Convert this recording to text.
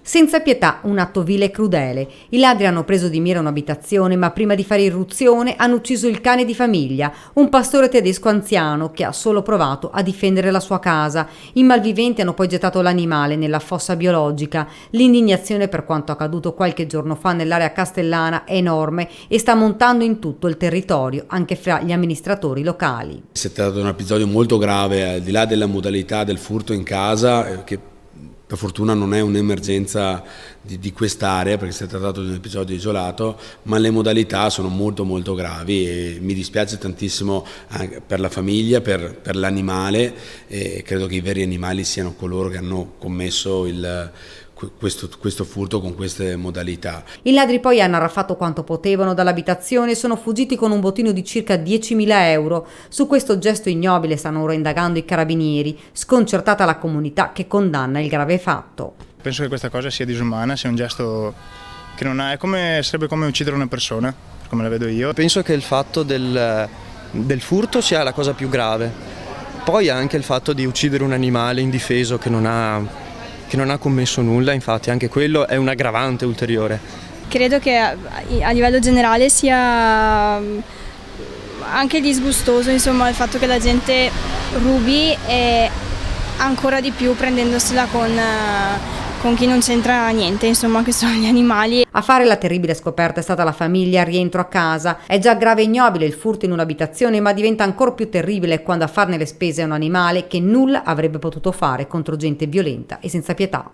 Senza pietà, un atto vile e crudele. I ladri hanno preso di mira un'abitazione, ma prima di fare irruzione hanno ucciso il cane di famiglia, un pastore tedesco anziano che ha solo provato a difendere la sua casa. I malviventi hanno poi gettato l'animale nella fossa biologica. L'indignazione per quanto accaduto qualche giorno fa nell'area castellana è enorme e sta montando in tutto il territorio, anche fra gli amministratori locali. Si è trattato di un episodio molto grave, al di là della modalità del furto in casa, che per fortuna non è un'emergenza di quest'area perché si è trattato di un episodio isolato, ma le modalità sono molto gravi e mi dispiace tantissimo anche per la famiglia, per l'animale, e credo che i veri animali siano coloro che hanno commesso questo furto con queste modalità. I ladri poi hanno arraffato quanto potevano dall'abitazione e sono fuggiti con un bottino di circa 10.000 euro. Su questo gesto ignobile stanno ora indagando i carabinieri, sconcertata la comunità che condanna il grave fatto. Penso che questa cosa sia disumana, sia un gesto che non ha, sarebbe come uccidere una persona, come la vedo io. Penso che il fatto del furto sia la cosa più grave, poi anche il fatto di uccidere un animale indifeso che non ha commesso nulla, infatti anche quello è un aggravante ulteriore. Credo che a livello generale sia anche disgustoso, insomma, il fatto che la gente rubi e ancora di più prendendosela con chi non c'entra niente, insomma, che sono gli animali. A fare la terribile scoperta è stata la famiglia al rientro a casa. È già grave e ignobile il furto in un'abitazione, ma diventa ancora più terribile quando a farne le spese è un animale che nulla avrebbe potuto fare contro gente violenta e senza pietà.